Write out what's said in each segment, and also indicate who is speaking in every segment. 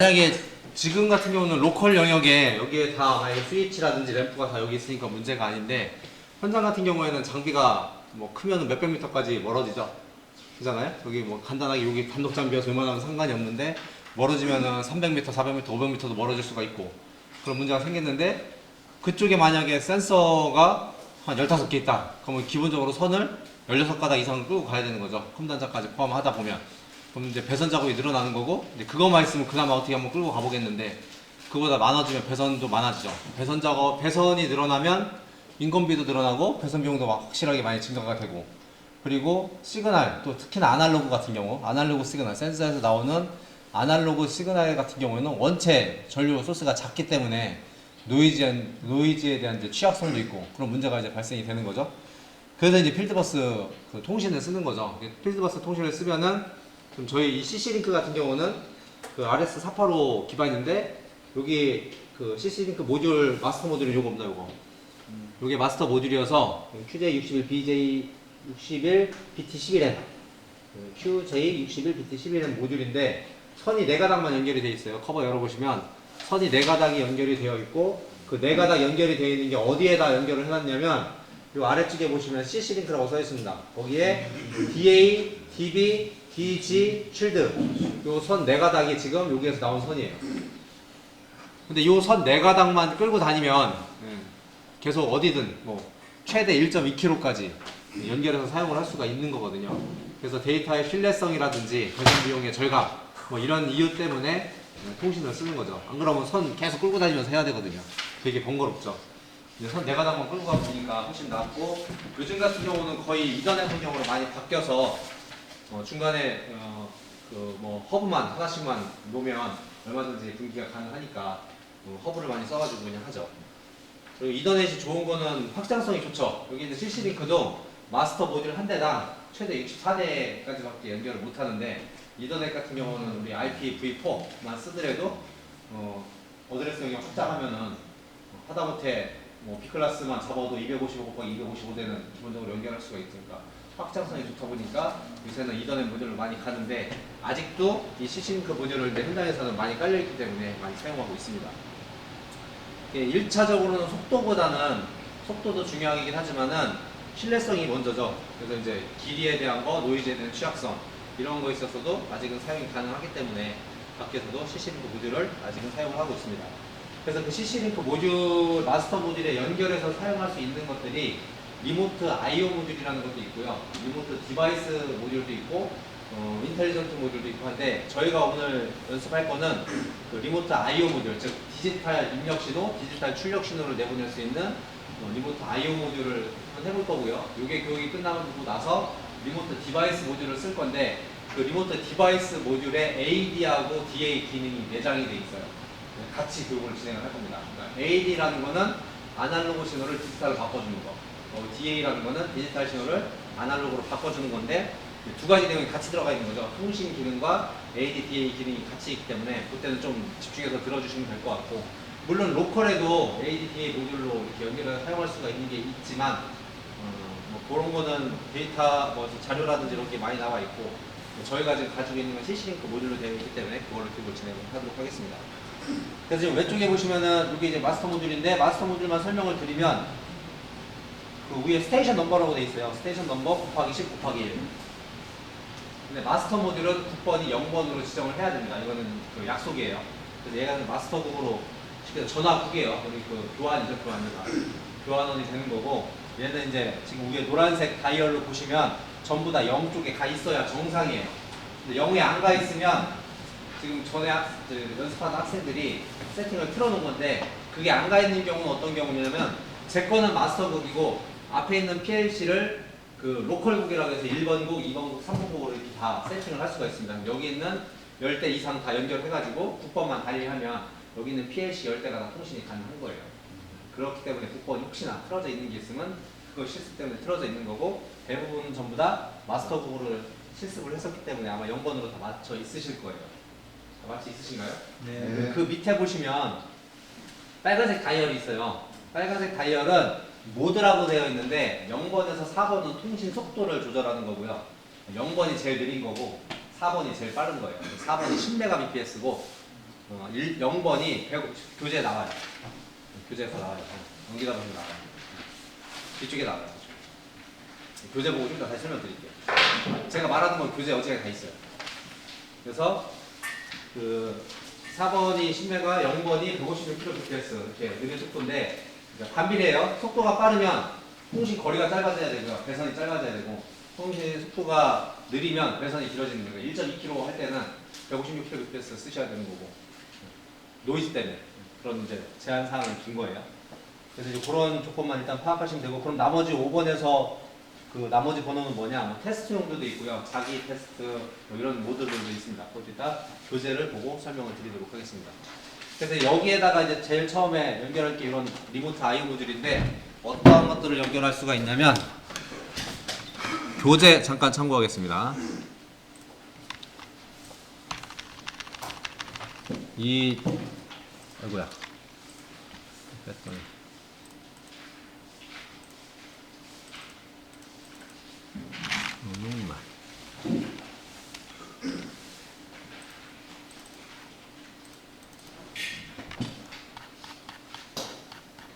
Speaker 1: 만약에 지금 같은 경우는 로컬 영역에 여기에 다 만약에 스위치라든지 램프가 다 여기 있으니까 문제가 아닌데, 현장 같은 경우에는 장비가 뭐 크면 몇백 미터까지 멀어지죠. 그잖아요. 여기 뭐 간단하게 여기 단독 장비여서 웬만하면 상관이 없는데, 멀어지면은 300m, 400m, 500m도 멀어질 수가 있고 그런 문제가 생겼는데, 그쪽에 만약에 센서가 한 15개 있다. 그러면 기본적으로 선을 16가닥 이상 끌고 가야 되는 거죠. 컴단자까지 포함하다 보면. 그럼 이제 배선 작업이 늘어나는 거고, 이제 그것만 있으면 그나마 어떻게 한번 끌고 가보겠는데, 그보다 많아지면 배선도 많아지죠. 배선 작업, 배선이 늘어나면 인건비도 늘어나고 배선 비용도 막 확실하게 많이 증가가 되고, 그리고 시그널, 또 특히나 아날로그 같은 경우, 아날로그 시그널, 센서에서 나오는 아날로그 시그널 같은 경우에는 원체 전류 소스가 작기 때문에 노이즈에 대한 이제 취약성도 있고 그런 문제가 이제 발생이 되는 거죠. 그래서 이제 필드버스 그 통신을 쓰는 거죠. 필드버스 통신을 쓰면은, 그럼 저희 이 CC링크 같은 경우는 그 RS485 기반인데, 여기 그 CC링크 모듈, 마스터 모듈이 요거 없나, 요거. 요게 마스터 모듈이어서 QJ61, BJ61, BT11N, QJ61, BT11N 모듈인데, 선이 4가닥만 연결이 되어 있어요. 커버 열어보시면 선이 4가닥이 연결이 되어 있고, 그 4가닥 연결이 되어 있는 게 어디에다 연결을 해놨냐면, 요 아래쪽에 보시면 CC링크라고 써 있습니다. 거기에 DA, DB, DG, 쉴드, 요 선 4가닥이 지금 여기에서 나온 선이에요. 근데 요 선 4가닥만 끌고 다니면 계속 어디든 뭐 최대 1.2km까지 연결해서 사용을 할 수가 있는 거거든요. 그래서 데이터의 신뢰성이라든지 배송 비용의 절감, 뭐 이런 이유 때문에 통신을 쓰는 거죠. 안 그러면 선 계속 끌고 다니면서 해야 되거든요. 되게 번거롭죠. 근데 선 4가닥만 끌고 가보니까 훨씬 낫고, 요즘 같은 경우는 거의 이전의 환경으로 많이 바뀌어서 중간에 그 뭐 허브만 하나씩만 놓으면 얼마든지 분기가 가능하니까 허브를 많이 써가지고 그냥 하죠. 그리고 이더넷이 좋은 거는 확장성이 좋죠. 여기 있는 CC링크도 마스터 모듈 한 대당 최대 64대까지밖에 연결을 못 하는데, 이더넷 같은 경우는 우리 IPv4만 쓰더라도 어드레스 영역 확장하면은 하다못해 뭐 B클래스만 잡아도 255 곱하기 255대는 기본적으로 연결할 수가 있으니까 확장성이 좋다 보니까 요새는 이더넷 모듈을 많이 가는데, 아직도 이 CC링크 모듈을 내 현장에서는 많이 깔려있기 때문에 많이 사용하고 있습니다. 1차적으로는 속도보다는, 속도도 중요하긴 하지만은 신뢰성이 먼저죠. 그래서 이제 길이에 대한 거, 노이즈에 대한 취약성, 이런 거에 있어서도 아직은 사용이 가능하기 때문에 밖에서도 CC링크 모듈을 아직은 사용을 하고 있습니다. 그래서 그 CC링크 모듈, 마스터 모듈에 연결해서 사용할 수 있는 것들이 리모트 IO 모듈이라는 것도 있고요. 리모트 디바이스 모듈도 있고, 인텔리전트 모듈도 있고 한데, 저희가 오늘 연습할 거는 그 리모트 IO 모듈, 즉 디지털 입력 신호, 디지털 출력 신호를 내보낼 수 있는 리모트 IO 모듈을 한번 해볼 거고요. 이게 교육이 끝나고 나서 리모트 디바이스 모듈을 쓸 건데, 그 리모트 디바이스 모듈에 AD하고 DA 기능이 내장이 돼 있어요. 같이 교육을 진행을 할 겁니다. 그러니까 AD라는 거는 아날로그 신호를 디지털로 바꿔주는 거, DA라는 거는 디지털 신호를 아날로그로 바꿔주는 건데, 두 가지 내용이 같이 들어가 있는 거죠. 통신 기능과 AD, DA 기능이 같이 있기 때문에 그때는 좀 집중해서 들어주시면 될 것 같고, 물론 로컬에도 AD, DA 모듈로 이렇게 연결해서 사용할 수가 있는 게 있지만, 뭐 그런 거는 데이터 뭐 자료라든지 이런 게 많이 나와 있고, 저희가 지금 가지고 있는 건 CC링크 모듈로 되어 있기 때문에 그걸로 교육을 진행하도록 하겠습니다. 그래서 지금 왼쪽에 보시면은 이게 이제 마스터 모듈인데, 마스터 모듈만 설명을 드리면, 그 위에 스테이션 넘버라고 되어 있어요. 스테이션 넘버 곱하기 10 곱하기 1. 근데 마스터 모듈은 9번이 0번으로 지정을 해야 됩니다. 이거는 그 약속이에요. 그래서 얘가 마스터국으로 쉽게 전화국이에요. 우리 그 교환이죠, 교환이가. 교환원이 되는 거고, 얘는 이제 지금 위에 노란색 다이얼로 보시면 전부 다 0 쪽에 가 있어야 정상이에요. 근데 0에 안 가 있으면, 지금 전에 연습하는 학생들이 세팅을 틀어놓은 건데, 그게 안 가 있는 경우는 어떤 경우냐면, 제 거는 마스터국이고 앞에 있는 PLC를 그 로컬국이라고 해서 1번국, 2번국, 3번국으로 이렇게 다 세팅을 할 수가 있습니다. 여기 있는 10대 이상 다 연결해가지고 9번만 달리하면 여기 있는 PLC 10대가 다 통신이 가능한 거예요. 그렇기 때문에 9번이 혹시나 틀어져 있는 게 있으면 그거 실습 때문에 틀어져 있는 거고, 대부분 전부 다 마스터국으로 실습을 했었기 때문에 아마 0번으로 다 맞춰 있으실 거예요. 다 맞춰 있으신가요?
Speaker 2: 네.
Speaker 1: 그 밑에 보시면 빨간색 다이얼이 있어요. 빨간색 다이얼은 모드라고 되어 있는데, 0번에서 4번은 통신 속도를 조절하는 거고요. 0번이 제일 느린 거고 4번이 제일 빠른 거예요. 4번이 10Mbps고 0번이 교재에 나와요. 교재에서 나와요. 연기다 보면 나와요. 뒤쪽에 나와요. 교재 보고 좀 더 다시 설명드릴게요. 제가 말하는 건 교재 어디에 다 있어요. 그래서 그 4번이 10메가, 0번이 156kbps 이렇게 느린 속도인데 반비례해요. 속도가 빠르면 통신 거리가 짧아져야 되고요. 배선이 짧아져야 되고 통신 속도가 느리면 배선이 길어지는 거예요. 1.2km 할 때는 156kbps 쓰셔야 되는 거고 노이즈 때문에 그런 이제 제한 사항을 둔 거예요. 그래서 이제 그런 조건만 일단 파악하시면 되고 그럼 나머지 5번에서 그 나머지 번호는 뭐냐? 뭐 테스트 용도도 있고요. 자기 테스트 뭐 이런 모드들도 있습니다. 그것도 이따 교재를 보고 설명을 드리도록 하겠습니다. 그래서 여기에다가 이제 제일 처음에 연결할 게 이런 리모트 IO 모듈인데 어떠한 것들을 연결할 수가 있냐면 교재 잠깐 참고하겠습니다. 아이고야. 뺐더니. 너무만.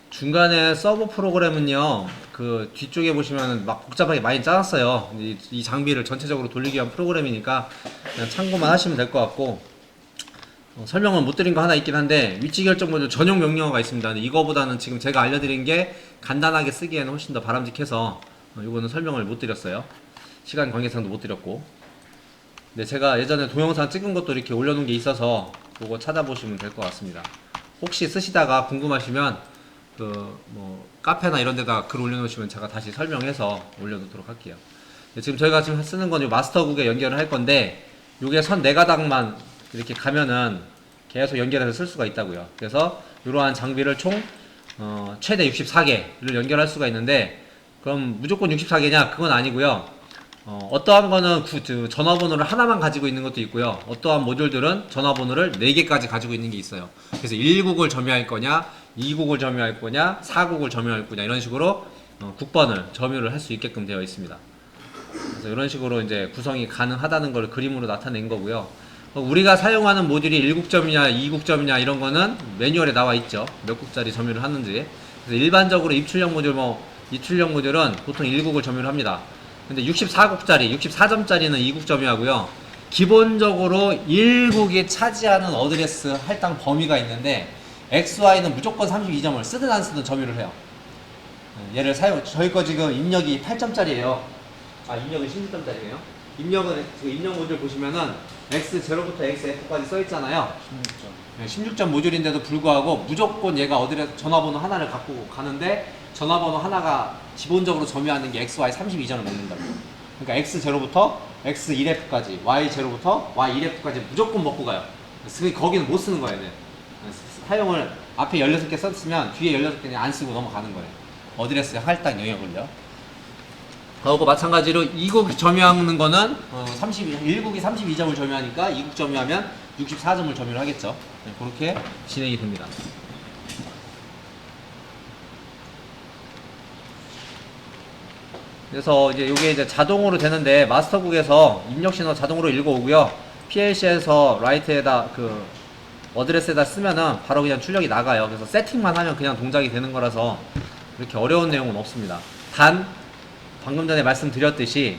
Speaker 1: 중간에 서버 프로그램은요, 그 뒤쪽에 보시면 막 복잡하게 많이 짜놨어요. 이 장비를 전체적으로 돌리기 위한 프로그램이니까 그냥 참고만 하시면 될 것 같고, 설명은 못 드린 거 하나 있긴 한데 위치 결정 모듈 전용 명령어가 있습니다. 근데 이거보다는 지금 제가 알려드린 게 간단하게 쓰기에는 훨씬 더 바람직해서 이거는 설명을 못 드렸어요. 시간 관계상도 못 드렸고. 근데 제가 예전에 동영상 찍은 것도 이렇게 올려놓은 게 있어서 그거 찾아보시면 될 것 같습니다. 혹시 쓰시다가 궁금하시면 그 뭐 카페나 이런 데다 글 올려놓으시면 제가 다시 설명해서 올려놓도록 할게요. 지금 저희가 지금 쓰는 건 마스터국에 연결을 할 건데 요게 선 4가닥만 이렇게 가면은 계속 연결해서 쓸 수가 있다고요. 그래서 이러한 장비를 총 최대 64개를 연결할 수가 있는데 그럼 무조건 64개냐? 그건 아니고요. 어떠한 거는 전화번호를 하나만 가지고 있는 것도 있고요. 어떠한 모듈들은 전화번호를 4개까지 가지고 있는 게 있어요. 그래서 1국을 점유할 거냐, 2국을 점유할 거냐, 4국을 점유할 거냐 이런 식으로 국번을 점유를 할 수 있게끔 되어 있습니다. 그래서 이런 식으로 이제 구성이 가능하다는 걸 그림으로 나타낸 거고요. 우리가 사용하는 모듈이 1국점이냐 2국점이냐 이런 거는 매뉴얼에 나와 있죠. 몇 국짜리 점유를 하는지. 그래서 일반적으로 입출력 모듈 입출력 모듈은 보통 1국을 점유를 합니다. 근데 64국짜리 64점짜리는 2국 점유하고요. 기본적으로 1국이 차지하는 어드레스 할당 범위가 있는데 XY는 무조건 32점을 쓰든 안 쓰든 점유를 해요. 얘를 저희 거 지금 입력이 8점짜리예요. 입력은 16점짜리네요. 입력은 지금 입력 모듈 보시면은 X0부터 XF까지 써 있잖아요. 16점 모듈인데도 불구하고 무조건 얘가 전화번호 하나를 갖고 가는데 전화번호 하나가 기본적으로 점유하는 게 XY 32점을 먹는다고. 그러니까 X0부터 X1F까지, Y0부터 Y1F까지 무조건 먹고 가요. 거기는 못 쓰는 거예요. 사용을 앞에 16개 썼으면 뒤에 16개는 안 쓰고 넘어가는 거예요. 어드레스 할당 영역을요. 그하고 마찬가지로 2국 점유하는 거는 1국이 32점을 점유하니까 2국 점유하면 64점을 점유를 하겠죠. 그렇게 진행이 됩니다. 그래서 이제 이게 이제 자동으로 되는데 마스터국에서 입력 신호 자동으로 읽어오고요. PLC에서 라이트에다 그 어드레스에다 쓰면은 바로 그냥 출력이 나가요. 그래서 세팅만 하면 그냥 동작이 되는 거라서 그렇게 어려운 내용은 없습니다. 단 방금 전에 말씀드렸듯이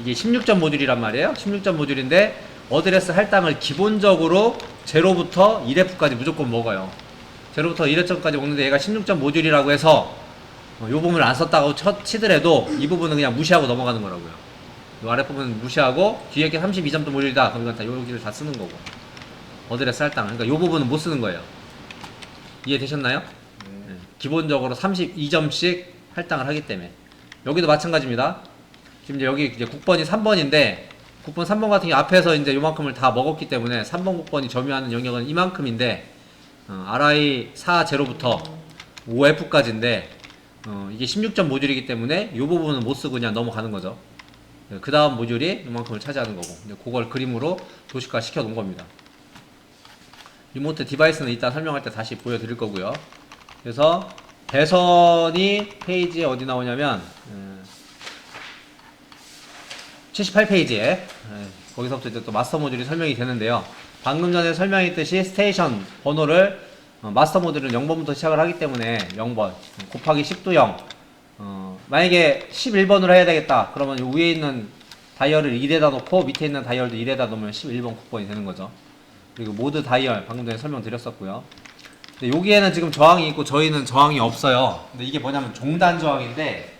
Speaker 1: 이게 16점 모듈이란 말이에요. 16점 모듈인데 어드레스 할당을 기본적으로 0부터 1F까지 무조건 먹어요. 0부터 1F까지 먹는데 얘가 16점 모듈이라고 해서 이 부분을 안 썼다고 치더라도 이 부분은 그냥 무시하고 넘어가는 거라고요. 이 아랫부분은 무시하고 뒤에 게 32점도 모듈이다. 그럼 이건 다 여기를 다 쓰는 거고. 어드레스 할당. 그러니까 이 부분은 못 쓰는 거예요. 이해되셨나요? 네. 기본적으로 32점씩 할당을 하기 때문에. 여기도 마찬가지입니다. 지금 이제 여기 이제 국번이 3번인데 국번 3번 같은 경우 앞에서 이제 요만큼을 다 먹었기 때문에 3번 국번이 점유하는 영역은 이만큼인데 RI 40부터 5F까지인데 이게 16점 모듈이기 때문에 이 부분은 못 쓰고 그냥 넘어가는 거죠. 그 다음 모듈이 이만큼을 차지하는 거고 그걸 그림으로 도식화 시켜 놓은 겁니다. 리모트 디바이스는 이따 설명할 때 다시 보여드릴 거고요. 그래서 배선이 페이지에 어디 나오냐면 78페이지에 거기서부터 이제 또 마스터 모듈이 설명이 되는데요. 방금 전에 설명했듯이 스테이션 번호를 마스터 모듈은 0번부터 시작을 하기 때문에 0번 곱하기 10도 0 만약에 11번으로 해야 되겠다 그러면 요 위에 있는 다이얼을 1에다 놓고 밑에 있는 다이얼도 1에다 놓으면 11번 국번이 되는 거죠. 그리고 모드 다이얼 방금 전에 설명드렸었고요. 근데 여기에는 지금 저항이 있고 저희는 저항이 없어요. 근데 이게 뭐냐면 종단 저항인데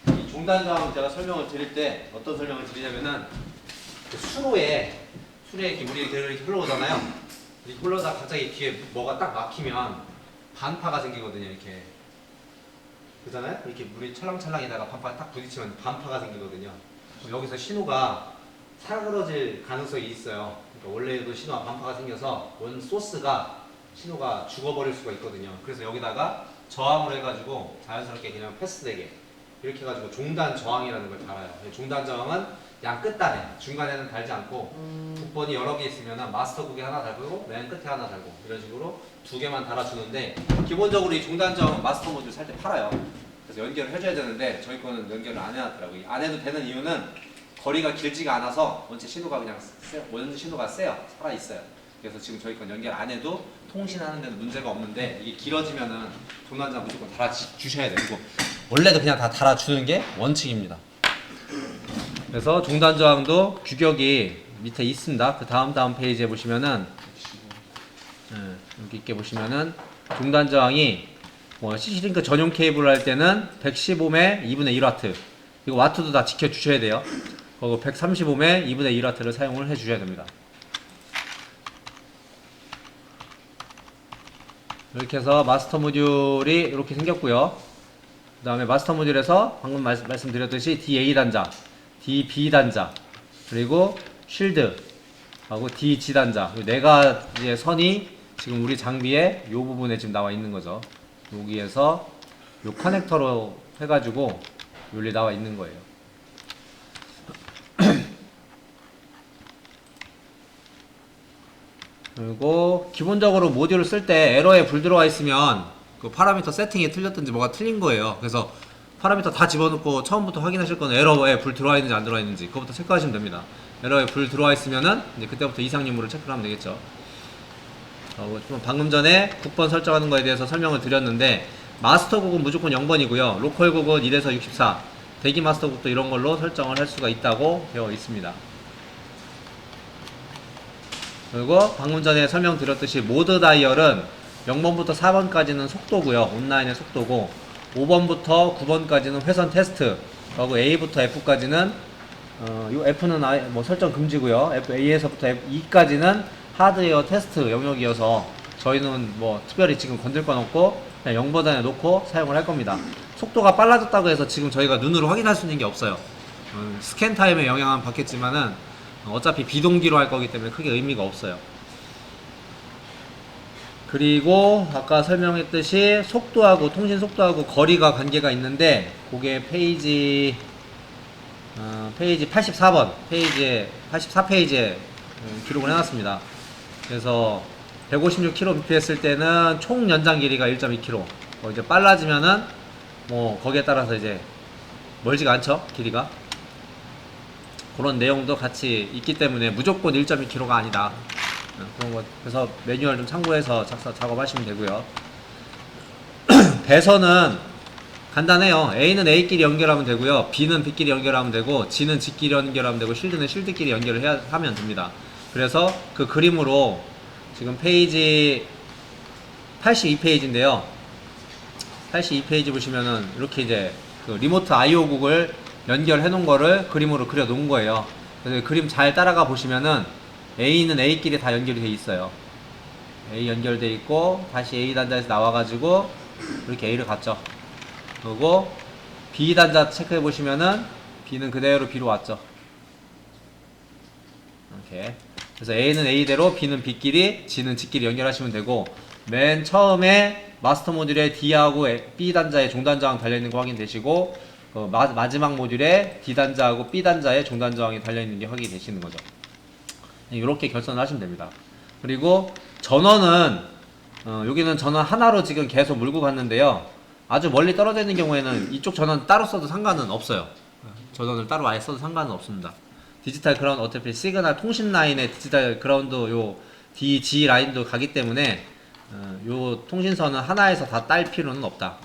Speaker 1: 이 종단 저항은 제가 설명을 드릴 때 어떤 설명을 드리냐면은 그 수로에 이렇게 물이 이렇게 흘러오잖아요. 이렇게 흘러다 갑자기 뒤에 뭐가 딱 막히면 반파가 생기거든요. 이렇게 그잖아요. 이렇게 물이 찰랑찰랑이다가 반파가 딱 부딪히면 반파가 생기거든요. 여기서 신호가 사그러질 가능성이 있어요. 그러니까 원래도 신호가 반파가 생겨서 원 소스가 신호가 죽어버릴 수가 있거든요. 그래서 여기다가 저항을 해가지고 자연스럽게 그냥 패스되게 이렇게 해가지고 종단 저항이라는 걸 달아요. 종단 저항은 양 끝단에 중간에는 달지 않고 국번이 여러 개 있으면 마스터 국에 하나 달고 맨 끝에 하나 달고 이런 식으로 두 개만 달아주는데 기본적으로 이 종단 저항은 마스터 모듈 살 때 팔아요. 그래서 연결을 해줘야 되는데 저희 거는 연결을 안 해놨더라고요. 안 해도 되는 이유는 거리가 길지가 않아서 원체 신호가 그냥 원체 신호가 세요. 살아있어요. 그래서 지금 저희 건 연결 안 해도 통신하는 데는 문제가 없는데 이게 길어지면은 종단자 무조건 달아주셔야 되고 원래도 그냥 다 달아주는 게 원칙입니다. 그래서 종단 저항도 규격이 밑에 있습니다. 그 다음 페이지에 보시면은 여기 있게 보시면은 종단 저항이 뭐 CC링크 전용 케이블을 할 때는 115매 2분의 1와트 이거 와트도 다 지켜주셔야 돼요. 그리고 135매 2분의 1와트를 사용을 해주셔야 됩니다. 이렇게 해서 마스터 모듈이 이렇게 생겼고요. 그 다음에 마스터 모듈에서 방금 말씀드렸듯이 DA 단자, DB 단자, 그리고 쉴드 하고 DG 단자 이 네 가지의 선이 지금 우리 장비의 이 부분에 지금 나와 있는 거죠. 여기에서 이 커넥터로 해가지고 여기 나와 있는 거예요. 그리고 기본적으로 모듈을 쓸 때 에러에 불 들어와 있으면 그 파라미터 세팅이 틀렸든지 뭐가 틀린 거예요. 그래서 파라미터 다 집어넣고 처음부터 확인하실 거는 에러에 불 들어와 있는지 안 들어와 있는지 그거부터 체크하시면 됩니다. 에러에 불 들어와 있으면은 이제 그때부터 이상 유무를 체크를 하면 되겠죠. 방금 전에 국번 설정하는 거에 대해서 설명을 드렸는데 마스터 국은 무조건 0번이고요. 로컬 국은 1에서 64 대기 마스터 국도 이런 걸로 설정을 할 수가 있다고 되어 있습니다. 그리고 방금 전에 설명드렸듯이 모드 다이얼은 0번부터 4번까지는 속도고요. 온라인의 속도고 5번부터 9번까지는 회선 테스트 그리고 A부터 F까지는 요 F는 뭐 설정 금지고요. A에서부터 E까지는 하드웨어 테스트 영역이어서 저희는 뭐 특별히 지금 건들 건 없고 그냥 0버전에 놓고 사용을 할 겁니다. 속도가 빨라졌다고 해서 지금 저희가 눈으로 확인할 수 있는 게 없어요. 스캔 타임에 영향은 받겠지만은 어차피 비동기로 할 거기 때문에 크게 의미가 없어요. 그리고 아까 설명했듯이 속도하고 통신 속도하고 거리가 관계가 있는데 그게 페이지 84번 페이지에 84페이지에 기록을 해놨습니다. 그래서 156kbps 했을 때는 총 연장 길이가 1.2km. 이제 빨라지면은 뭐 거기에 따라서 이제 멀지가 않죠 길이가. 그런 내용도 같이 있기 때문에 무조건 1.2km가 아니다. 그런 거 그래서 매뉴얼 좀 참고해서 작업하시면 되고요. 배선은 간단해요. A는 A끼리 연결하면 되고요. B는 B끼리 연결하면 되고 G는 G끼리 연결하면 되고 쉴드는 쉴드끼리 연결을 하면 됩니다. 그래서 그 그림으로 지금 페이지 82페이지인데요. 82페이지 보시면은 이렇게 이제 그 리모트 IO국을 연결해 놓은 거를 그림으로 그려 놓은 거예요. 그래서 그림 잘 따라가 보시면은 A는 A끼리 다 연결이 돼 있어요. A 연결돼 있고 다시 A 단자에서 나와가지고 이렇게 A를 갔죠. 그리고 B 단자 체크해 보시면은 B는 그대로 B로 왔죠. 이렇게. 그래서 A는 A대로 B는 B끼리 G는 G끼리 연결하시면 되고 맨 처음에 마스터 모듈에 D하고 B 단자에 종단 저항 달려있는 거 확인되시고 마지막 모듈에 D 단자하고 B 단자에 종단 저항이 달려있는 게 확인이 되시는 거죠. 이렇게 결선을 하시면 됩니다. 그리고 전원은 여기는 전원 하나로 지금 계속 몰고 갔는데요. 아주 멀리 떨어져 있는 경우에는 이쪽 전원 따로 써도 상관은 없어요. 전원을 따로 아예 써도 상관은 없습니다. 디지털 그라운드 어차피 시그널 통신 라인의 디지털 그라운드 요 DG 라인도 가기 때문에 요 통신선은 하나에서 다 딸 필요는 없다.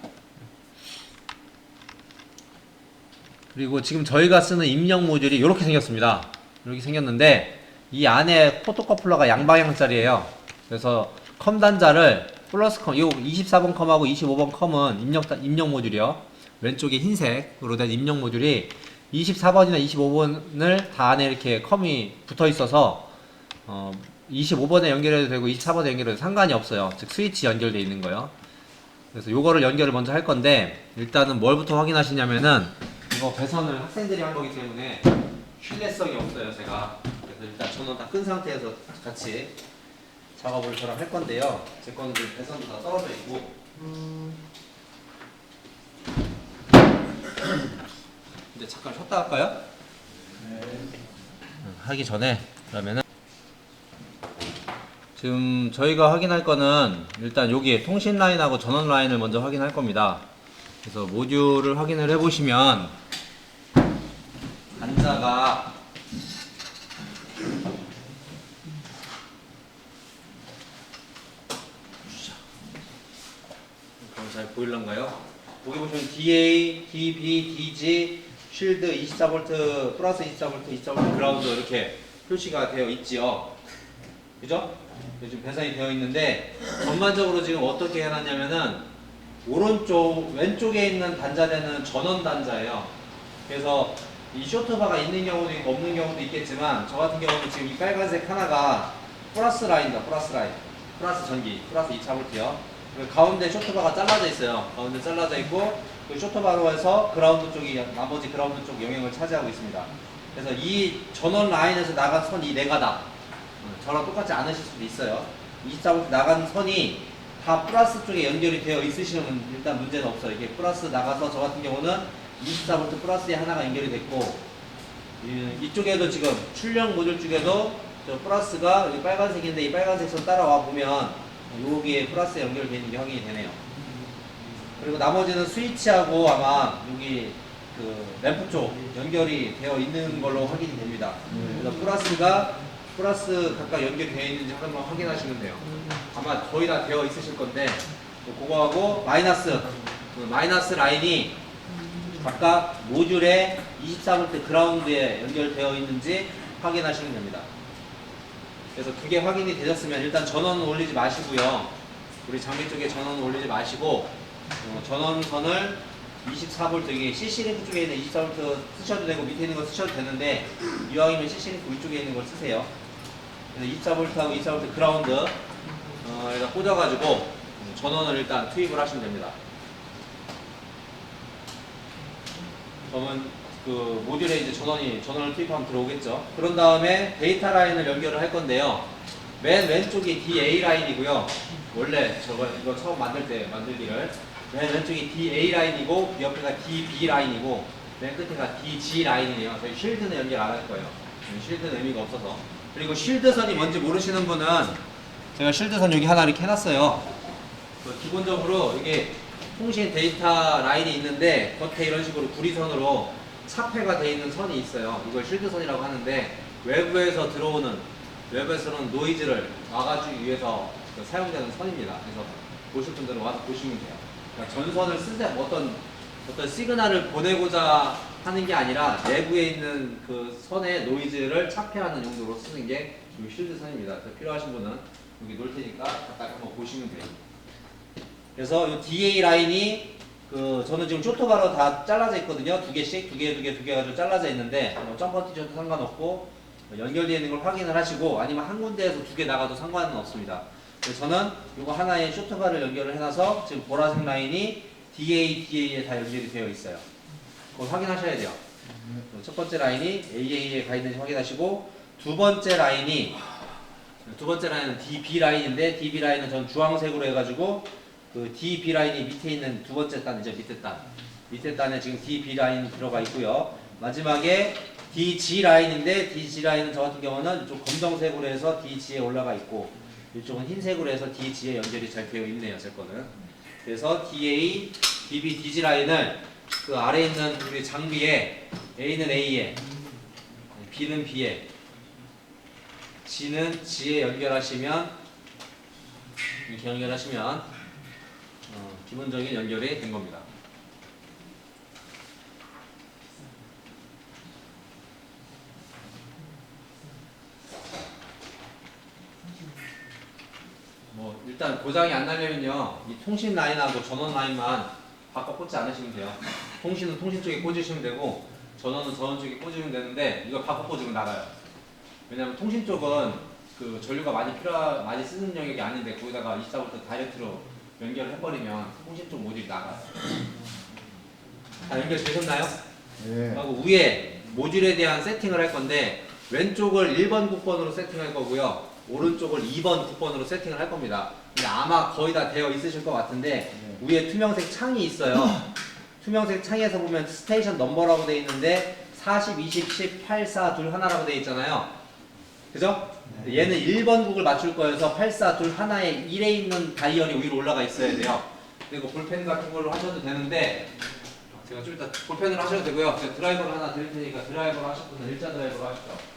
Speaker 1: 그리고 지금 저희가 쓰는 입력 모듈이 이렇게 생겼습니다. 이렇게 생겼는데 이 안에 포토커플러가 양방향짜리예요. 그래서 컴 단자를 플러스 컴, 요 24번 컴하고 25번 컴은 입력 모듈이요. 왼쪽에 흰색으로 된 입력 모듈이 24번이나 25번을 다 안에 이렇게 컴이 붙어 있어서 25번에 연결해도 되고 24번에 연결해도 상관이 없어요. 즉 스위치 연결되어 있는 거예요. 그래서 요거를 연결을 먼저 할 건데 일단은 뭘부터 확인하시냐면은 이거 배선을 학생들이 한 거기 때문에 신뢰성이 없어요. 제가 그래서 일단 전원 다 끈 상태에서 같이 작업을 저랑 할 건데요. 제 거는 지금 배선도 다 떨어져 있고 근데 잠깐 쉬었다 할까요? 네. 하기 전에 그러면은 지금 저희가 확인할 거는 일단 여기에 통신 라인하고 전원 라인을 먼저 확인할 겁니다. 그래서 모듈을 확인을 해보시면 단자가 잘 보일런가요? 여기 보시면 DA, DB, DG, 쉴드 24V, 플러스 24V, 24V 그라운드 이렇게 표시가 되어 있지요. 그죠? 지금 배선이 되어 있는데 전반적으로 지금 어떻게 해놨냐면은 오른쪽, 왼쪽에 있는 단자대는 전원 단자예요. 그래서 이 쇼트바가 있는 경우도 있고 없는 경우도 있겠지만 저 같은 경우는 지금 이 빨간색 하나가 플러스 라인이다. 플러스 라인. 플러스 전기. 플러스 2차볼트요. 가운데 쇼트바가 잘라져 있어요. 가운데 잘라져 있고 그 쇼트바로 해서 그라운드 쪽이 나머지 그라운드 쪽 영역을 차지하고 있습니다. 그래서 이 전원 라인에서 나간 선이 이 네 가닥 저랑 똑같지 않으실 수도 있어요. 24V 나간 선이 다 플러스 쪽에 연결이 되어 있으시면 일단 문제는 없어요. 이게 플러스 나가서 저 같은 경우는 24V 플러스에 하나가 연결이 됐고 이쪽에도 지금 출력 모듈 쪽에도 저 플러스가 여기 빨간색인데 이 빨간색 선 따라와 보면 여기에 플러스에 연결되어 있는 게 확인이 되네요. 그리고 나머지는 스위치하고 아마 여기 그 램프 쪽 연결이 되어 있는 걸로 확인이 됩니다. 그래서 플러스 각각 연결이 되어 있는지 한번 확인하시면 돼요. 아마 거의 다 되어 있으실 건데 그거하고 마이너스 라인이 각각 모듈에 24V 그라운드에 연결되어 있는지 확인하시면 됩니다. 그래서 그게 확인이 되셨으면 일단 전원은 올리지 마시고요. 우리 장비 쪽에 전원은 올리지 마시고 전원선을 24V 여기 CC링크 쪽에 있는 24V 쓰셔도 되고 밑에 있는 거 쓰셔도 되는데 이왕이면 CC링크 위쪽에 있는 걸 쓰세요. 그래서 24V하고 24V 그라운드 여기다 꽂아가지고 전원을 일단 투입을 하시면 됩니다. 그러면 그 모듈에 이제 전원을 투입하면 들어오겠죠. 그런 다음에 데이터 라인을 연결을 할 건데요. 맨 왼쪽이 DA 라인이고요. 원래 이거 처음 만들기를 맨 왼쪽이 DA 라인이고 옆에가 DB 라인이고 맨 끝에가 DG 라인이에요. 저희 쉴드는 연결 안 할 거예요. 쉴드는 의미가 없어서. 그리고 쉴드선이 뭔지 모르시는 분은 제가 쉴드선 여기 하나 이렇게 해놨어요. 기본적으로 이게 통신 데이터 라인이 있는데 겉에 이런 식으로 구리선으로 차폐가 되어 있는 선이 있어요. 이걸 쉴드선이라고 하는데 외부에서는 노이즈를 막아주기 위해서 사용되는 선입니다. 그래서 보실 분들은 와서 보시면 돼요. 그러니까 전선을 어떤 시그널을 보내고자 하는 게 아니라 내부에 있는 그 선의 노이즈를 차폐하는 용도로 쓰는 게 이 쉴드선입니다. 그래서 필요하신 분은 여기 놓을 테니까 갖다 한번 보시면 돼요. 그래서 이 DA 라인이 저는 지금 쇼트바로 다 잘라져 있거든요. 두 개씩, 두 개 가지고 잘라져 있는데 점퍼 티셔도 상관없고 연결되어 있는 걸 확인을 하시고 아니면 한 군데에서 두 개 나가도 상관은 없습니다. 그래서 저는 이거 하나의 쇼트바를 연결을 해놔서 지금 보라색 라인이 DA에 다 연결이 되어 있어요. 그걸 확인하셔야 돼요. 첫 번째 라인이 AA에 가 있는지 확인하시고 두 번째 라인은 DB 라인인데 DB 라인은 전 주황색으로 해가지고 그 DB 라인이 밑에 있는 두 번째 단이죠. 밑에 단에 지금 DB 라인이 들어가 있고요. 마지막에 DG 라인인데 DG 라인은 저 같은 경우는 이쪽 검정색으로 해서 DG에 올라가 있고 이쪽은 흰색으로 해서 DG에 연결이 잘 되어 있네요. 제 거는. 그래서 DA, DB, DG 라인을 그 아래에 있는 우리 장비에 A는 A에 B는 B에 G는 G에 연결하시면 이렇게 연결하시면 기본적인 연결이 된 겁니다. 뭐 일단 고장이 안 나려면요 이 통신 라인하고 전원 라인만 바꿔 꽂지 않으시면 돼요. 통신은 통신 쪽에 꽂으시면 되고 전원은 전원 쪽에 꽂으면 되는데 이걸 바꿔 꽂으면 나가요. 왜냐면 통신 쪽은 그 전류가 많이 쓰는 영역이 아닌데 거기다가 24V 다이렉트로 연결을 해버리면 통신 쪽 모듈이 나가요. 다 연결되셨나요?
Speaker 2: 네.
Speaker 1: 하고 위에 모듈에 대한 세팅을 할 건데 왼쪽을 1번 국번으로 세팅할 거고요. 오른쪽을 2번 국번으로 세팅을 할 겁니다. 근데 아마 거의 다 되어 있으실 것 같은데 위에 투명색 창이 있어요. 투명색 창에서 보면 스테이션 넘버라고 되어 있는데 40, 20, 10, 8, 4, 2, 1라고 되어 있잖아요. 그죠? 얘는 1번 국을 맞출 거여서 8, 4, 2, 1에 1에 있는 다이얼이 위로 올라가 있어야 돼요. 그리고 볼펜 같은 걸로 하셔도 되는데 제가 좀 이따 볼펜으로 하셔도 되고요. 제가 드라이버를 하나 드릴 테니까 드라이버로 하실 분은 일자 드라이버로 하시죠.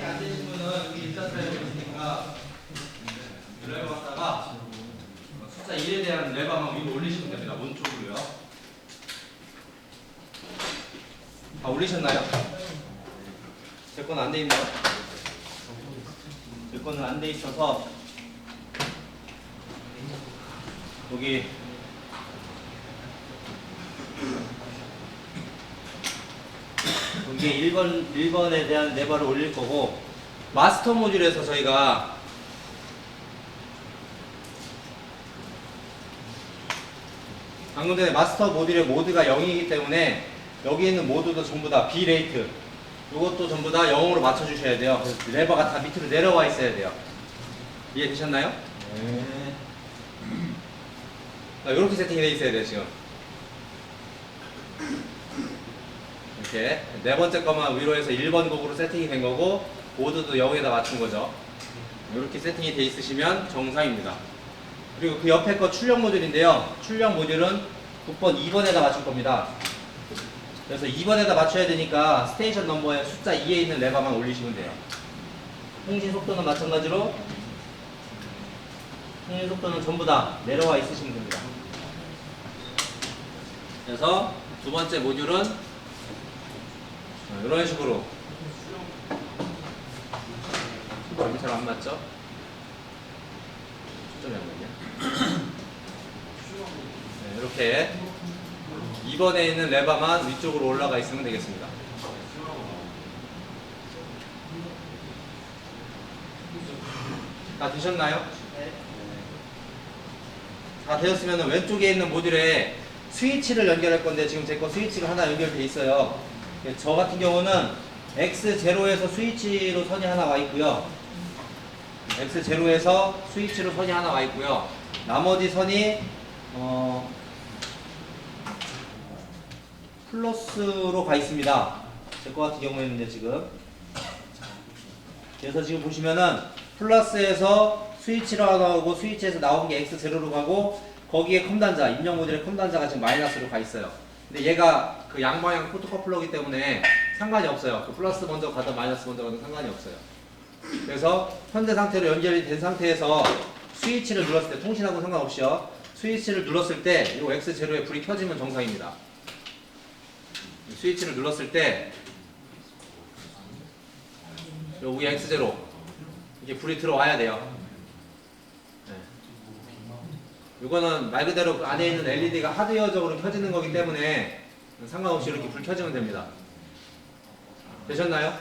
Speaker 1: 안 되신 분은 여기 일자 드라이버 있으니까 드라이버 갖다가 숫자 1에 대한 레버만 위로 올리시면 됩니다. 오른쪽으로요. 다 올리셨나요? 제 거는 안 돼 있나요? 제 거는 안 돼 있어서 여기 이게 1번에 대한 레버를 올릴 거고 마스터 모듈에서 저희가 방금 전에 마스터 모듈의 모드가 0이기 때문에 여기 있는 모드도 전부 다 B레이트 이것도 전부 다 0으로 맞춰주셔야 돼요. 그래서 레버가 다 밑으로 내려와 있어야 돼요. 이해되셨나요?
Speaker 2: 네.
Speaker 1: 이렇게 세팅이 되어 있어야 돼요 지금. 이렇게 네 번째 거만 위로 해서 1번 곡으로 세팅이 된 거고 모드도 0에다 맞춘 거죠. 이렇게 세팅이 돼 있으시면 정상입니다. 그리고 그 옆에 거 출력 모듈인데요. 출력 모듈은 9번 2번에다 맞출 겁니다. 그래서 2번에다 맞춰야 되니까 스테이션 넘버에 숫자 2에 있는 레버만 올리시면 돼요. 통신 속도는 마찬가지로 통신 속도는 전부 다 내려와 있으시면 됩니다. 그래서 두 번째 모듈은 이런 식으로 초점이 잘 안 맞죠? 초점이 안 맞냐? 네, 이렇게 2번에 있는 레버만 위쪽으로 올라가 있으면 되겠습니다. 다 되셨나요? 다 되었으면 왼쪽에 있는 모듈에 스위치를 연결할 건데 지금 제 거 스위치가 하나 연결돼 있어요. 저 같은 경우는 X0에서 스위치로 선이 하나 와 있고요. X0에서 스위치로 선이 하나 와 있고요. 나머지 선이 플러스로 가 있습니다. 제 거 같은 경우에는 지금 그래서 지금 보시면은 플러스에서 스위치로 나오고 스위치에서 나온 게 X0로 가고 거기에 컴단자, 입력 모듈의 컴단자가 지금 마이너스로 가 있어요. 근데 얘가 그 양방향 포트커플러기 때문에 상관이 없어요. 그 플러스 먼저 가든 마이너스 먼저 가든 상관이 없어요. 그래서 현재 상태로 연결이 된 상태에서 스위치를 눌렀을 때 통신하고 상관없이요. 스위치를 눌렀을 때 이 X0에 불이 켜지면 정상입니다. 스위치를 눌렀을 때 여기 X0 이게 불이 들어와야 돼요. 이거는 말 그대로 그 안에 있는 LED가 하드웨어적으로 켜지는 거기 때문에 상관없이 이렇게 불 켜지면 됩니다. 되셨나요?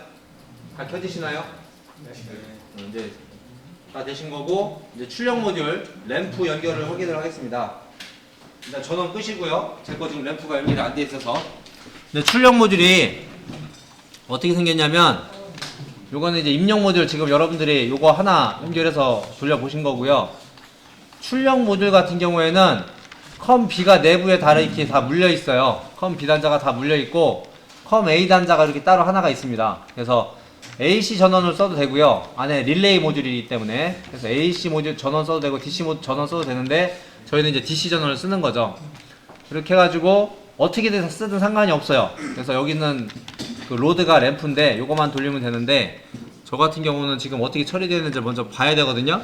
Speaker 1: 다 켜지시나요? 네. 이제 다 되신 거고 이제 출력 모듈 램프 연결을 확인을 하겠습니다. 일단 전원 끄시고요. 제 거 지금 램프가 연결이 안 돼 있어서. 근데 출력 모듈이 어떻게 생겼냐면 요거는 이제 입력 모듈 지금 여러분들이 요거 하나 연결해서 돌려보신 거고요. 출력 모듈 같은 경우에는 컴 B가 내부에 다 이렇게 다 물려 있어요. 컴 B 단자가 다 물려 있고 컴 A 단자가 이렇게 따로 하나가 있습니다. 그래서 AC 전원을 써도 되고요. 안에 릴레이 모듈이기 때문에 그래서 AC 모듈 전원 써도 되고 DC 전원 써도 되는데 저희는 이제 DC 전원을 쓰는 거죠. 이렇게 해가지고 어떻게 쓰든 상관이 없어요. 그래서 여기는 그 로드가 램프인데 요거만 돌리면 되는데 저 같은 경우는 지금 어떻게 처리되어 있는지 먼저 봐야 되거든요.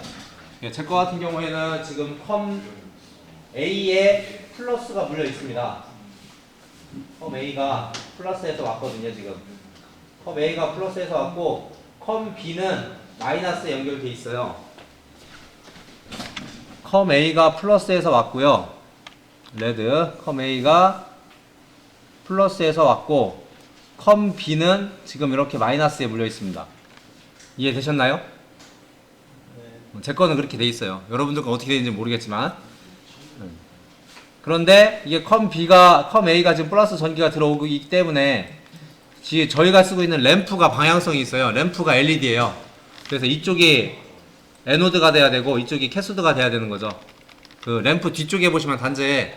Speaker 1: 제 거 같은 경우에는 지금 컴 A에 플러스가 물려 있습니다. 컴 A가 플러스에서 왔거든요. 지금 컴 A가 플러스에서 왔고 컴 B는 마이너스에 연결돼 있어요. 컴 A가 플러스에서 왔고요. 레드 컴 A가 플러스에서 왔고 컴 B는 지금 이렇게 마이너스에 물려 있습니다. 이해되셨나요? 네. 제 거는 그렇게 돼 있어요. 여러분들 건 어떻게 되는지 모르겠지만 그런데 이게 컴 A가 지금 플러스 전기가 들어오기 때문에 저희가 쓰고 있는 램프가 방향성이 있어요. 램프가 LED예요. 그래서 이쪽이 에노드가 돼야 되고 이쪽이 캐소드가 돼야 되는 거죠. 그 램프 뒤쪽에 보시면 단자에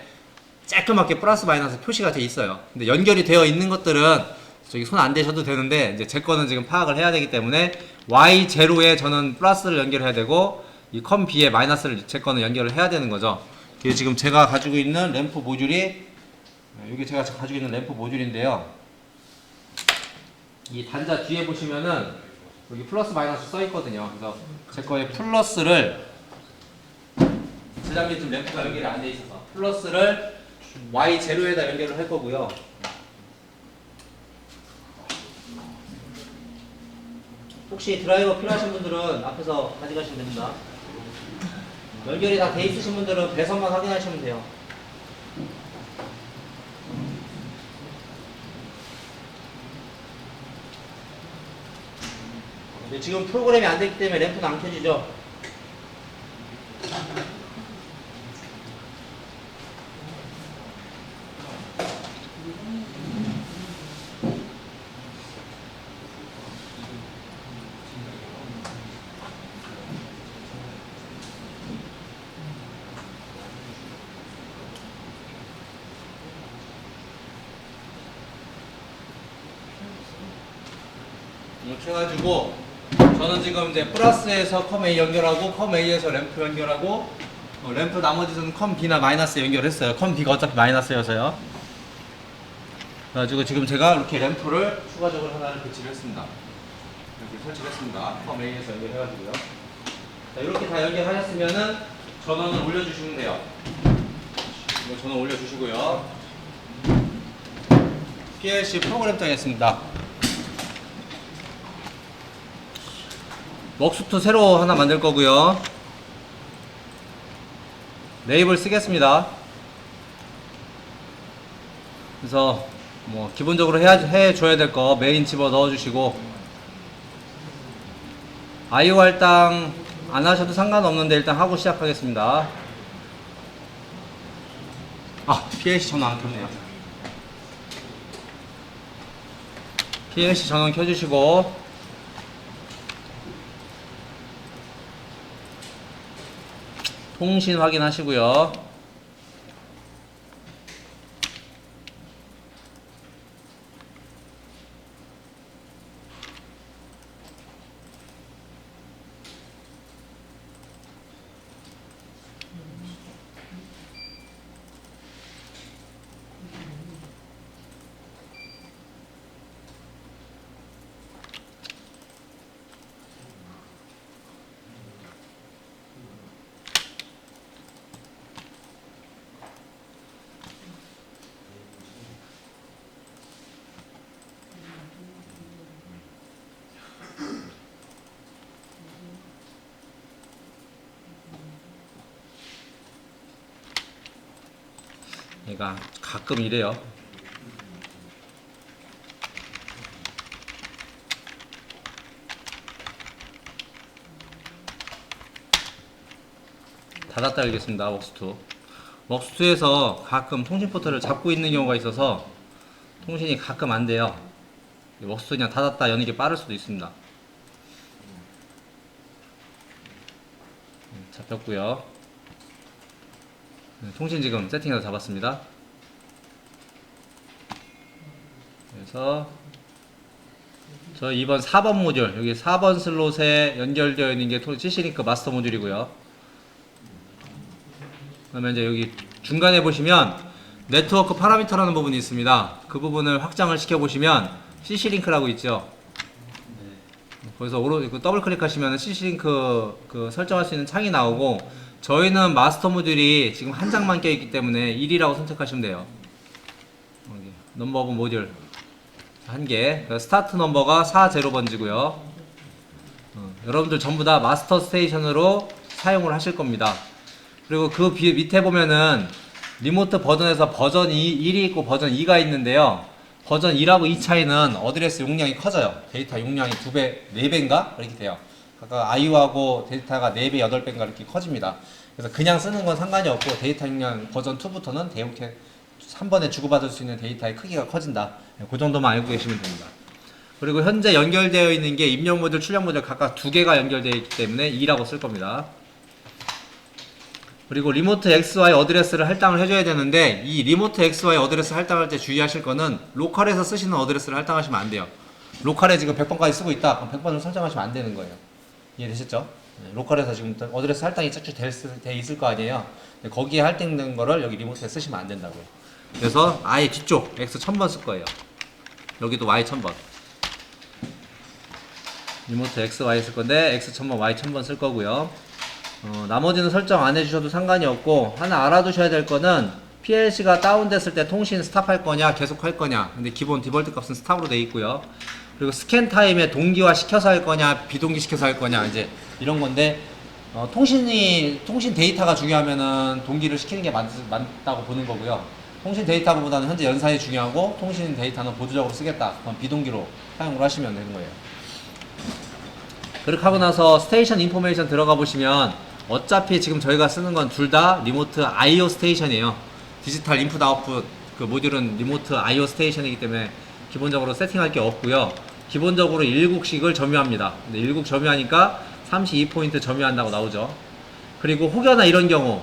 Speaker 1: 쬐끄맣게 플러스 마이너스 표시가 돼 있어요. 근데 연결이 되어 있는 것들은 저기 손 안 대셔도 되는데 이제 제 거는 지금 파악을 해야 되기 때문에 Y0에 저는 플러스를 연결해야 되고 이 컴 B에 마이너스를 제 거는 연결을 해야 되는 거죠. 그게 지금 제가 가지고 있는 램프 모듈이 여기 제가 가지고 있는 램프 모듈인데요. 이 단자 뒤에 보시면은 여기 플러스 마이너스 써 있거든요. 그래서 제 거에 플러스를 제 장비에 지금 램프가 연결이 안 돼 있어서 플러스를 Y0에다 연결을 할 거고요. 혹시 드라이버 필요하신 분들은 앞에서 가져가시면 됩니다. 연결이 다 돼 있으신 분들은 배선만 확인하시면 돼요. 지금 프로그램이 안 되기 때문에 램프는 안 켜지죠. 이렇게 해가지고 저는 지금 이제 플러스에서 컴 A 연결하고 컴 A에서 램프 연결하고 램프 나머지는 컴 B나 마이너스 연결했어요. 컴 B가 어차피 마이너스여서요. 그래가지고 지금 제가 이렇게 램프를 추가적으로 하나를 배치를 했습니다. 이렇게 설치를 했습니다. 컴 A에서 연결해가지고요. 자, 이렇게 다 연결하셨으면은 전원을 올려주시면 돼요. 이거 전원 올려주시고요. PLC 프로그램 정했습니다. 웍스투 새로 하나 만들 거고요. 네이버를 쓰겠습니다. 그래서 뭐 기본적으로 해줘야 될 거 메인 집어 넣어주시고 IO 할당 안 하셔도 상관없는데 일단 하고 시작하겠습니다. PLC 전원 안 켰네요. PLC 전원 켜주시고 통신 확인하시고요. 얘가 가끔 이래요. 닫았다 열겠습니다. 웍스2. 웍스2에서 가끔 통신 포트를 잡고 있는 경우가 있어서 통신이 가끔 안 돼요. 웍스2 그냥 닫았다 여는 게 빠를 수도 있습니다. 잡혔고요. 통신 지금 세팅해서 잡았습니다. 그래서 저희 이번 4번 모듈, 여기 4번 슬롯에 연결되어 있는 게 CC링크 마스터 모듈이고요. 그러면 이제 여기 중간에 보시면 네트워크 파라미터라는 부분이 있습니다. 그 부분을 확장을 시켜보시면 CC링크라고 있죠. 거기서 더블 클릭하시면 CC링크 그 설정할 수 있는 창이 나오고, 저희는 마스터 모듈이 지금 한 장만 껴있기 때문에 1이라고 선택하시면 돼요. 여기 넘버 오브 모듈 한 개, 스타트 넘버가 40번지고요. 여러분들 전부 다 마스터 스테이션으로 사용을 하실 겁니다. 그리고 그 밑에 보면은 리모트 버전에서 버전 1이 있고 버전 2가 있는데요. 버전 1하고 2 차이는 어드레스 용량이 커져요. 데이터 용량이 2배, 4배인가? 그렇게 돼요. 각각 IO하고 데이터가 4배, 8배인가 이렇게 커집니다. 그래서 그냥 쓰는 건 상관이 없고, 데이터 용량 버전 2부터는 이렇게 한 번에 주고받을 수 있는 데이터의 크기가 커진다. 그 정도만 알고 계시면 됩니다. 그리고 현재 연결되어 있는 게 입력 모듈, 출력 모듈 각각 2개가 연결되어 있기 때문에 2라고 쓸 겁니다. 그리고 리모트 XY 어드레스를 할당을 해줘야 되는데, 이 리모트 XY 어드레스 할당할 때 주의하실 거는 로컬에서 쓰시는 어드레스를 할당하시면 안 돼요. 로컬에 지금 100번까지 쓰고 있다. 그럼 100번을 설정하시면 안 되는 거예요. 이해되셨죠? 로컬에서 지금 어드레스 할당이 쭉쭉 돼 있을 거 아니에요. 거기에 할당된 거를 여기 리모트에 쓰시면 안 된다고요. 그래서 아예 뒤쪽 X 1000번 쓸 거예요. 여기도 Y 1000번. 리모트 X, Y 쓸 건데 X 1000번, Y 1000번 쓸 거고요. 나머지는 설정 안 해주셔도 상관이 없고, 하나 알아두셔야 될 거는 PLC가 다운됐을 때 통신 스탑할 거냐 계속 할 거냐. 근데 기본 디폴트 값은 스탑으로 돼 있고요. 그리고 스캔 타임에 동기화 시켜서 할 거냐 비동기 시켜서 할 거냐, 이제 이런 건데, 통신 데이터가 중요하면은 동기를 시키는 게 맞다고 보는 거고요. 통신 데이터보다는 현재 연산이 중요하고, 통신 데이터는 보조적으로 쓰겠다. 그럼 비동기로 사용을 하시면 되는 거예요. 그렇게 하고 나서 스테이션 인포메이션 들어가 보시면, 어차피 지금 저희가 쓰는 건 둘 다 리모트 IO 스테이션이에요. 디지털 인풋 아웃풋 그 모듈은 리모트 IO 스테이션이기 때문에 기본적으로 세팅할 게 없고요. 기본적으로 1국씩을 점유합니다. 근데 1국 점유하니까 32포인트 점유한다고 나오죠. 그리고 혹여나 이런 경우,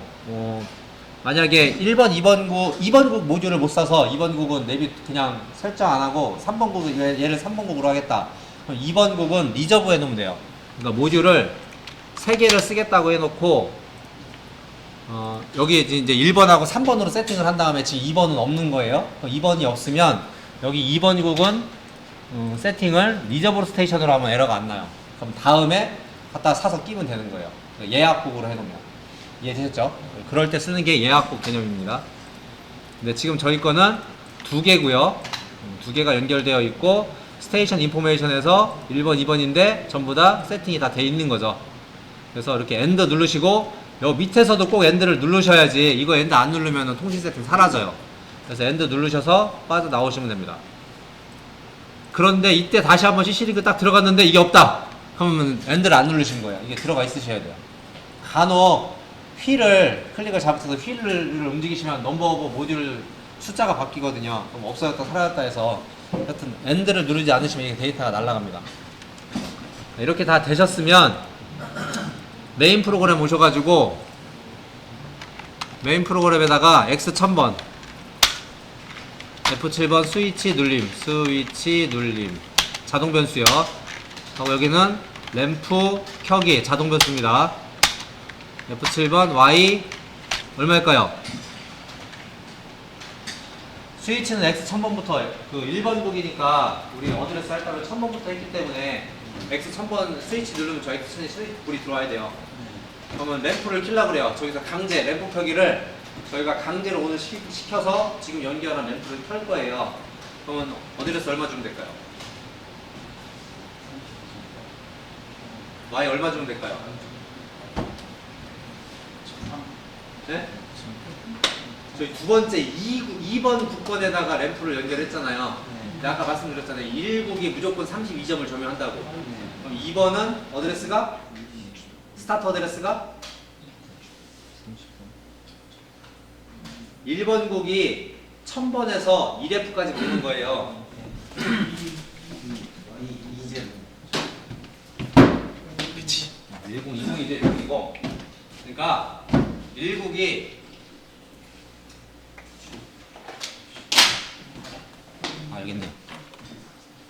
Speaker 1: 만약에 1번, 2번국 모듈을 못 사서 2번국은 내비 그냥 설정 안 하고 3번국은 얘를 3번국으로 하겠다. 그럼 2번국은 리저브 해놓으면 돼요. 그러니까 모듈을 3개를 쓰겠다고 해놓고, 여기 이제 1번하고 3번으로 세팅을 한 다음에 지금 2번은 없는 거예요. 2번이 없으면 여기 2번국은 세팅을 리저브 스테이션으로 하면 에러가 안 나요. 그럼 다음에 갖다 사서 끼면 되는 거예요. 예약국으로 해놓으면. 이해되셨죠? 그럴 때 쓰는 게 예약국 개념입니다. 근데 지금 저희 거는 2개고요. 2개가 연결되어 있고, 스테이션 인포메이션에서 1번, 2번인데 전부 다 세팅이 다 돼 있는 거죠. 그래서 이렇게 엔드 누르시고, 요 밑에서도 꼭 엔드를 누르셔야지, 이거 엔드 안 누르면 통신 세팅 사라져요. 그래서 엔드 누르셔서 빠져나오시면 됩니다. 그런데 이때 다시 한번 CC링크 딱 들어갔는데 이게 없다. 그러면 엔드를 안 누르신 거예요. 이게 들어가 있으셔야 돼요. 간혹 휠을 클릭을 잡으셔서 휠을 움직이시면 넘버 오브 모듈 숫자가 바뀌거든요. 그럼 없어졌다 사라졌다 해서, 하여튼 엔드를 누르지 않으시면 이게 데이터가 날아갑니다. 이렇게 다 되셨으면 메인 프로그램 오셔가지고, 메인 프로그램에다가 X 1000번 F7번 스위치 눌림 자동 변수요. 하고 여기는 램프 켜기 자동 변수입니다. F7번 Y 얼마일까요? 스위치는 X 1000번부터 그 1번국이니까 우리 어드레스 할당을 1000번부터 했기 때문에 X 1000번 스위치 누르면 저 X 1000이 스위치 불이 들어와야 돼요. 그러면 램프를 켜려고 그래요. 저기서 강제 램프 켜기를 저희가 강제로 오늘 시켜서 지금 연결한 램프를 켤 거예요. 그러면 어드레스 얼마 주면 될까요? Y 얼마 주면 될까요? 네? 저희 두 번째 2번 국번에다가 램프를 연결했잖아요. 근데 아까 말씀드렸잖아요. 1국이 무조건 32점을 점유한다고. 그럼 2번은 어드레스가? 스타트 어드레스가? 1번 국이 1000번에서 1F까지 보는 거예요. 그치. 10, 20, 1이고 그러니까 1국이 여기 있네.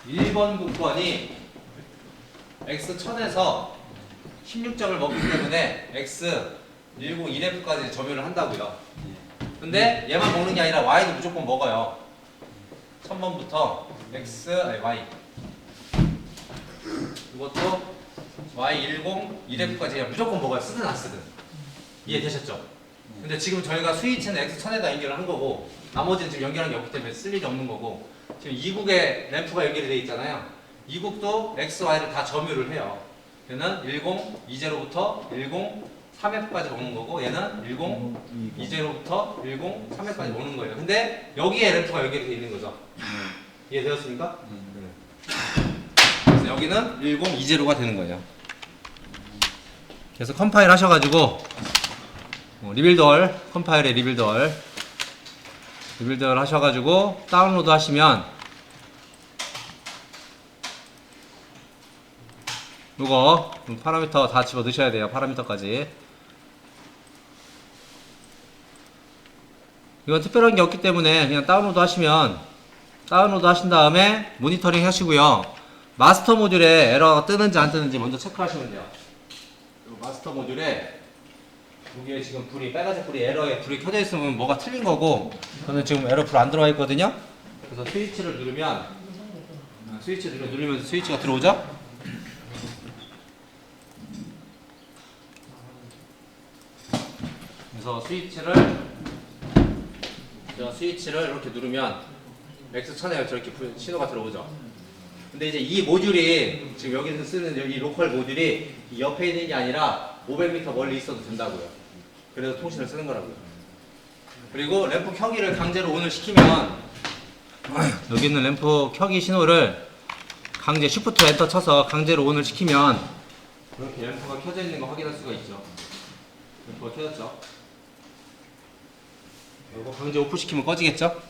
Speaker 1: 1번 국번이 x 1000에서 16점을 먹기 때문에 x 101F까지 점유를 한다고요. 근데 얘만 먹는 게 아니라 y도 무조건 먹어요. 1000번부터 y 이것도 y101F까지 그냥 무조건 먹어요. 쓰든 안 쓰든. 이해되셨죠? 근데 지금 저희가 스위치는 x 1000에다 연결을 한 거고 나머지는 지금 연결한 게 없기 때문에 쓸 일이 없는 거고 지금 2국에 램프가 연결이 돼 있잖아요. 2국도 x, y를 다 점유를 해요. 얘는 1020부터 103F까지 먹는 거고 얘는 1020부터 103F까지 먹는 거예요. 근데 여기에 램프가 연결이 돼 있는 거죠. 이해되었습니까? 그래서 여기는 1020가 되는 거예요. 그래서 컴파일 하셔가지고 리빌드얼 컴파일에 리빌드얼 하셔가지고 다운로드 하시면 이거 파라미터 다 집어 넣으셔야 돼요. 파라미터까지. 이건 특별한 게 없기 때문에 그냥 다운로드 하시면 다운로드 하신 다음에 모니터링 하시고요. 마스터 모듈에 에러가 뜨는지 안 뜨는지 먼저 체크하시면 돼요. 마스터 모듈에 여기에 지금 불이 빨간색 불이 에러에 불이 켜져 있으면 뭐가 틀린 거고 저는 지금 에러 불 안 들어와 있거든요. 그래서 스위치를 누르면 누르면서 스위치가 들어오죠. 그래서 스위치를 이렇게 누르면 X1000에 저렇게 신호가 들어오죠. 근데 이제 이 모듈이 지금 여기서 쓰는 이 로컬 모듈이 이 옆에 있는 게 아니라 500m 멀리 있어도 된다고요. 그래서 통신을 쓰는 거라고요. 그리고 램프 켜기를 강제로 ON을 시키면 여기 있는 램프 켜기 신호를 강제 쉬프트 엔터 쳐서 강제로 ON을 시키면 이렇게 램프가 켜져 있는 거 확인할 수가 있죠. 램프가 켜졌죠. 이거 강제 오프 시키면 꺼지겠죠?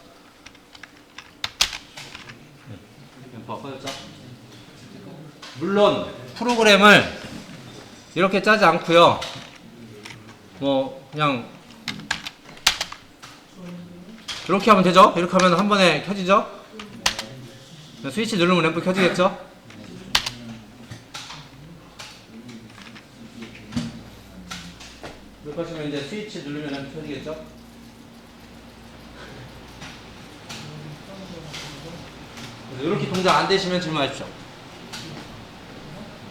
Speaker 1: 램프가 꺼졌죠? 물론 프로그램을 이렇게 짜지 않고요. 뭐 그냥 이렇게 하면 되죠? 이렇게 하면 한 번에 켜지죠? 스위치 누르면 램프 켜지겠죠? 이렇게 하시면 이제 스위치 누르면 램프 켜지겠죠? 이렇게 동작 안 되시면 질문하십시오.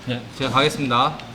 Speaker 1: 네, 제가 가겠습니다.